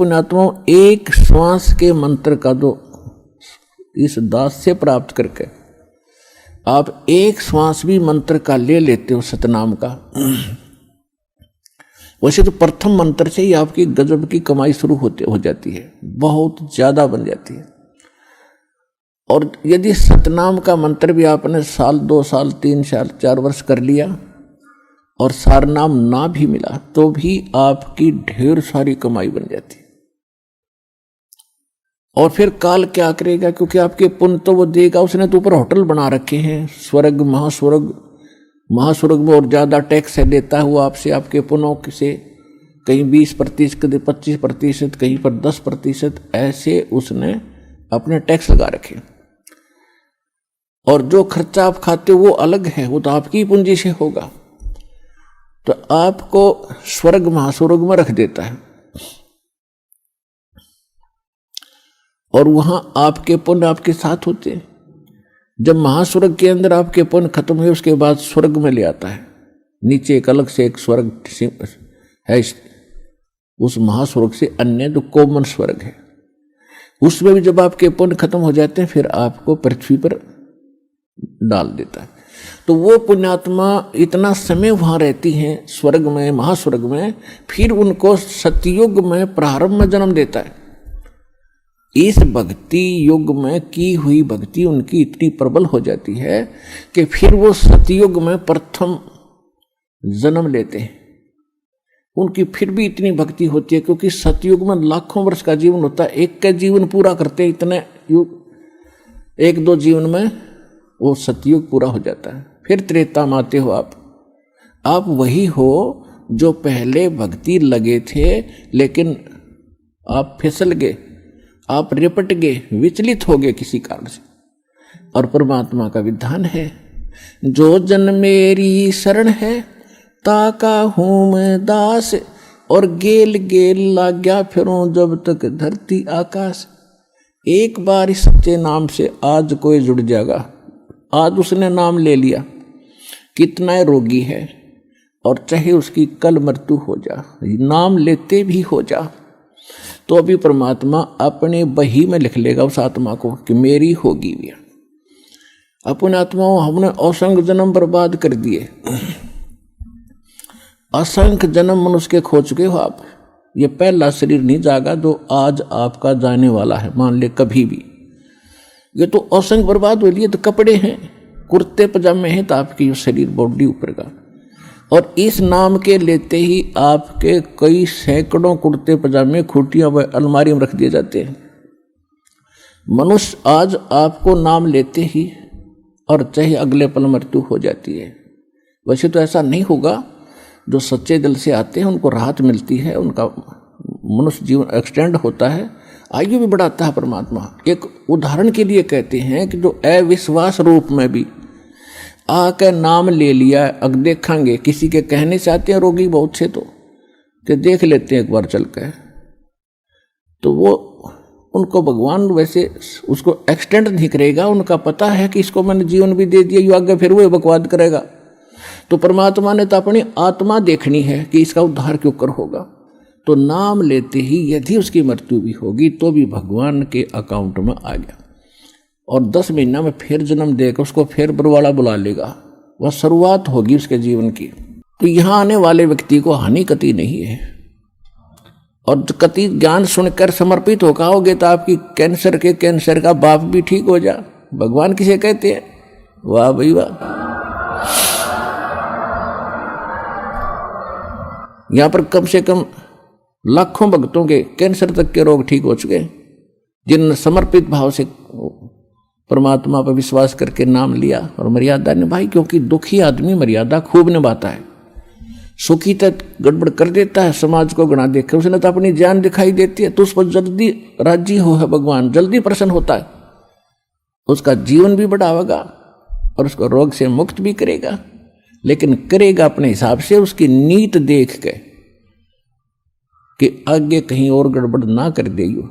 पुण्यात्मा एक श्वास के मंत्र का जो इस दास से प्राप्त करके आप एक श्वास भी मंत्र का ले लेते हो सतनाम का, वैसे तो प्रथम मंत्र से ही आपकी गजब की कमाई शुरू हो जाती है, बहुत ज्यादा बन जाती है। और यदि सतनाम का मंत्र भी आपने साल 2 साल 3 साल 4 वर्ष कर लिया और सारनाम ना भी मिला तो भी आपकी ढेर सारी कमाई बन जाती है। और फिर काल क्या करेगा, क्योंकि आपके पुण्य तो वो देगा, उसने तो ऊपर होटल बना रखे हैं, स्वर्ग महास्वर्ग में, और ज्यादा टैक्स है देता है वो आपसे, आपके पुण्यों से, कहीं 20%, कहीं 25%, कहीं पर 10%, ऐसे उसने अपने टैक्स लगा रखे। और जो खर्चा आप खाते हो वो अलग है, वो तो आपकी पूंजी से होगा, तो आपको स्वर्ग महास्वर्ग में रख देता है। और वहां आपके पुण्य आपके साथ होते हैं। जब महास्वर्ग के अंदर आपके पुण्य खत्म हुए उसके बाद स्वर्ग में ले आता है, नीचे एक अलग से एक स्वर्ग है, उस महास्वर्ग से अन्य जो कॉमन स्वर्ग है, उसमें भी जब आपके पुण्य खत्म हो जाते हैं फिर आपको पृथ्वी पर डाल देता है। तो वो पुण्यात्मा इतना समय वहां रहती हैं स्वर्ग में, महास्वर्ग में, फिर उनको सतयुग में प्रारंभ में जन्म देता है। इस भक्ति युग में की हुई भक्ति उनकी इतनी प्रबल हो जाती है कि फिर वो सतयुग में प्रथम जन्म लेते हैं। उनकी फिर भी इतनी भक्ति होती है क्योंकि सतयुग में लाखों वर्ष का जीवन होता है, एक का जीवन पूरा करते इतने युग, 1-2 जीवन में वो सतयुग पूरा हो जाता है। फिर त्रेता में आते हो आप वही हो जो पहले भक्ति लगे थे, लेकिन आप फिसल गए, आप रिपट गए, विचलित हो गए किसी कारण से। और परमात्मा का विधान है, जो जन मेरी शरण है ताका हूं मैं दास, और गेल गेल लाग्या फिरूं जब तक धरती आकाश। एक बार इस सच्चे नाम से आज कोई जुड़ जाएगा, आज उसने नाम ले लिया, कितना रोगी है, और चाहे उसकी कल मृत्यु हो जा, नाम लेते भी हो जा, तो अभी परमात्मा अपने बही में लिख लेगा उस आत्मा को कि मेरी होगी भी। अपने आत्माओं हमने असंख्य जन्म बर्बाद कर दिए, असंख्य जन्म मनुष्य के खो चुके हो आप। ये पहला शरीर नहीं जागा जो आज आपका जाने वाला है, मान ले कभी भी। ये तो असंख्य बर्बाद हो लिए, तो कपड़े हैं, कुर्ते पजामे हैं, तो आपकी शरीर बॉडी ऊपर का। और इस नाम के लेते ही आपके कई सैकड़ों कुर्ते पजामे खूटियां व अलमारी में रख दिए जाते हैं। मनुष्य आज आपको नाम लेते ही और चाहे अगले पल मृत्यु हो जाती है। वैसे तो ऐसा नहीं होगा, जो सच्चे दिल से आते हैं उनको राहत मिलती है, उनका मनुष्य जीवन एक्सटेंड होता है, आयु भी बढ़ाता है परमात्मा। एक उदाहरण के लिए कहते हैं कि जो अविश्वास रूप में भी आके नाम ले लिया, अब देखेंगे किसी के कहने से आते हैं रोगी बहुत से, तो कि देख लेते हैं एक बार चल के, तो वो उनको भगवान वैसे उसको एक्सटेंड नहीं करेगा, उनका पता है कि इसको मैंने जीवन भी दे दिया, यू आगे फिर वो बकवाद करेगा। तो परमात्मा ने तो अपनी आत्मा देखनी है कि इसका उद्धार क्यों कर होगा, तो नाम लेते ही यदि उसकी मृत्यु भी होगी तो भी भगवान के अकाउंट में आ गया, और 10 महीना में फिर जन्म देकर उसको फिर बरवाला बुला लेगा, वह शुरुआत होगी उसके जीवन की। तो यहाँ आने वाले व्यक्ति को हानि कति नहीं है, और कति ज्ञान सुनकर समर्पित होकर आओगे तो आपकी कैंसर का बाप भी ठीक हो जा। भगवान किसे कहते हैं? वाह भाई वाह। यहाँ पर कम से कम लाखों भक्तों के कैंसर तक के रोग ठीक हो चुके, जिन्होंने समर्पित भाव से परमात्मा पर विश्वास करके नाम लिया और मर्यादा निभाई। क्योंकि दुखी आदमी मर्यादा खूब निभाता है, सुखी तक गड़बड़ कर देता है, समाज को गणा देकर उसने तो अपनी जान दिखाई देती है, तो उस पर जल्दी राजी हो है भगवान, जल्दी प्रसन्न होता है, उसका जीवन भी बढ़ावेगा और उसको रोग से मुक्त भी करेगा, लेकिन करेगा अपने हिसाब से, उसकी नीत देख के कि आगे कहीं और गड़बड़ ना कर देगी।